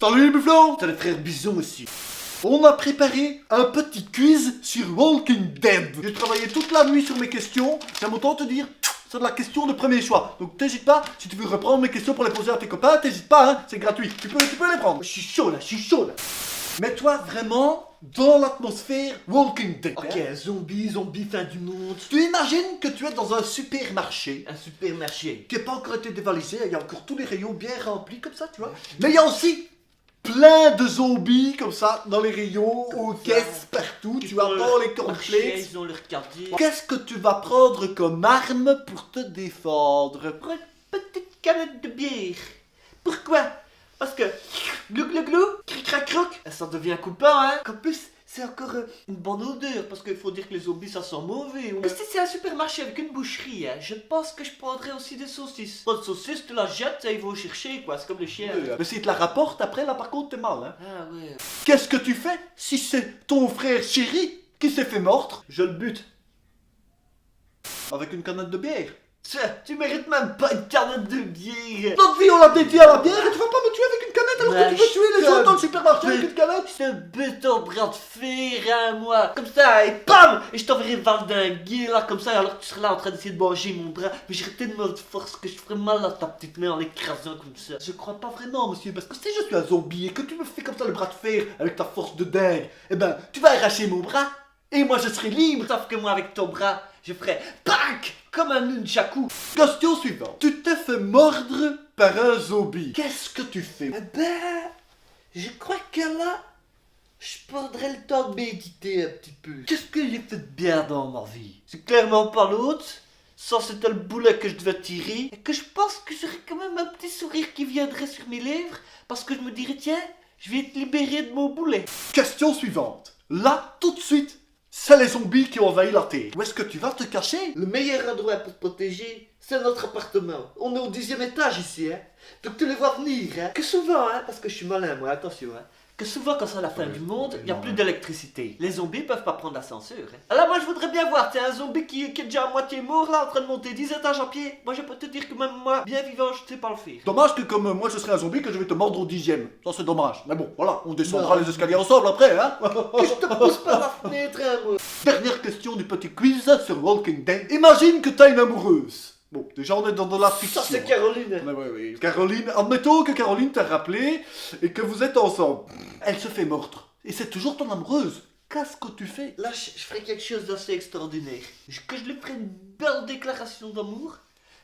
Salut les bufflons! T'as le frère Bison aussi. On a préparé un petit quiz sur Walking Dead. J'ai travaillé toute la nuit sur mes questions. J'aime autant te dire, c'est de la question de premier choix. Donc t'hésites pas, si tu veux reprendre mes questions pour les poser à tes copains, t'hésites pas, hein, c'est gratuit. Tu peux les prendre. Je suis chaud là, je suis chaud là. Mets-toi vraiment dans l'atmosphère Walking Dead. Ok, zombie, fin du monde. Tu imagines que tu es dans un supermarché Un supermarché. qui n'a pas encore été dévalisé, il y a encore tous les rayons bien remplis comme ça, tu vois. Mais il y a aussi plein de zombies comme ça dans les rayons, aux caisses, partout. Tu vas dans les cornflakes. Ils ont leur quartier. Qu'est-ce que tu vas prendre comme arme pour te défendre? Pour une petite canette de bière. Pourquoi? Parce que glou glou glou, cric crac croc, ça devient coupant, hein. En plus, c'est encore une bonne odeur, parce qu'il faut dire que les zombies ça sent mauvais. Mais si c'est un supermarché avec une boucherie, hein, je pense que je prendrais aussi des saucisses. Pas de saucisses, tu la jettes, ça ils vont chercher quoi, c'est comme les chiens. Mais si te la rapporte après, là par contre t'es mal, hein. Ah ouais. Qu'est-ce que tu fais si c'est ton frère chéri qui s'est fait mordre? Je le bute. Avec une canette de bière. Tu mérites même pas une canette de bière. Notre vie on l'a dédiée à la bière et tu vas pas me tuer avec une canette alors Mais que tu veux tuer les je autres dans le te supermarché avec bute. une canette? Je te bute au bras de fer, hein, moi. Comme ça, et bam. Et je t'enverrai valdinguer, là, comme ça, alors que tu seras là en train d'essayer de manger mon bras. Mais j'aurais tellement de force que je ferais mal à ta petite main en l'écrasant comme ça. Je crois pas vraiment, monsieur, parce que si je suis un zombie et que tu me fais comme ça le bras de fer avec ta force de dingue, eh ben, tu vas arracher mon bras et moi je serai libre. Sauf que moi, avec ton bras, je ferais PAC comme un nunchaku. Question suivante. Tu t'es fait mordre par un zombie. Qu'est-ce que tu fais? Eh ben, je crois que là, je prendrais le temps de méditer un petit peu. Qu'est-ce que j'ai fait de bien dans ma vie? C'est clairement pas l'autre. Ça, c'était le boulet que je devais tirer. Et que je pense que j'aurais quand même un petit sourire qui viendrait sur mes lèvres. Parce que je me dirais, tiens, je vais être libéré de mon boulet. Question suivante. Là, tout de suite, c'est les zombies qui ont envahi la Terre. Où est-ce que tu vas te cacher? Le meilleur endroit pour te protéger, c'est notre appartement. On est au 10e étage ici, hein. Donc tu les vois venir, hein. Que souvent, hein, parce que je suis malin, moi, attention, hein. Que souvent, quand c'est la fin du monde, il n'y a plus d'électricité. Les zombies peuvent pas prendre l'ascenseur, hein. Alors moi, je voudrais bien voir, tiens, un zombie qui est déjà à moitié mort, là, en train de monter 10 étages à pied. Moi, je peux te dire que même moi, bien vivant, je sais pas le faire. Dommage que comme moi je serais un zombie que je vais te mordre au 10e. Ça c'est dommage. Mais bon, voilà, on descendra Non. les escaliers ensemble après, hein. Que je te pousse par la fenêtre, hein, moi. Dernière question du petit quiz sur Walking Dead. Imagine que t'as une amoureuse. Bon, déjà on est dans de la fiction. Ça, c'est Caroline. Ouais, ouais, ouais. Caroline, admettons que Caroline t'a rappelé et que vous êtes ensemble. Elle se fait mordre. Et c'est toujours ton amoureuse. Qu'est-ce que tu fais? Là, je ferais quelque chose d'assez extraordinaire. Que je lui ferais une belle déclaration d'amour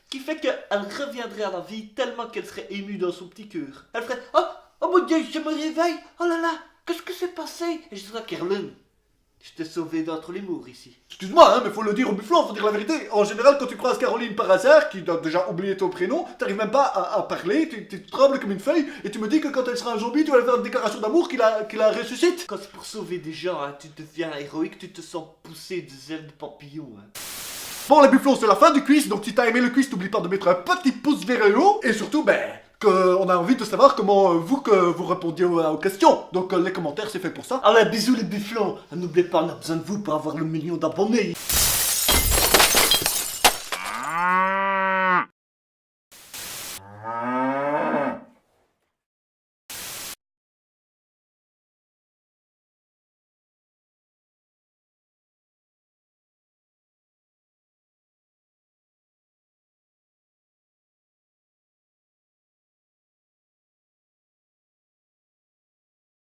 qui fait qu'elle reviendrait à la vie tellement qu'elle serait émue dans son petit cœur. Elle ferait oh mon Dieu, je me réveille. Oh là là, qu'est-ce que s'est passé? Et je dirais, Caroline, je t'ai sauvé d'entre les morts ici. Excuse-moi, hein, mais faut le dire au bufflon, faut dire la vérité. En général, quand tu croises Caroline par hasard, qui a déjà oublié ton prénom, t'arrives même pas à parler, tu trembles comme une feuille, et tu me dis que quand elle sera un zombie, tu vas lui faire une déclaration d'amour qui la ressuscite. Quand c'est pour sauver des gens, hein, tu deviens héroïque, tu te sens pousser des ailes de papillon. Hein. Bon les bufflons, c'est la fin du quiz, donc si t'as aimé le quiz, n'oublie pas de mettre un petit pouce vers le haut, et surtout, on a envie de savoir comment vous répondiez aux questions. Donc les commentaires, c'est fait pour ça. Allez, bisous les bufflons. N'oubliez pas, on a besoin de vous pour avoir le million d'abonnés.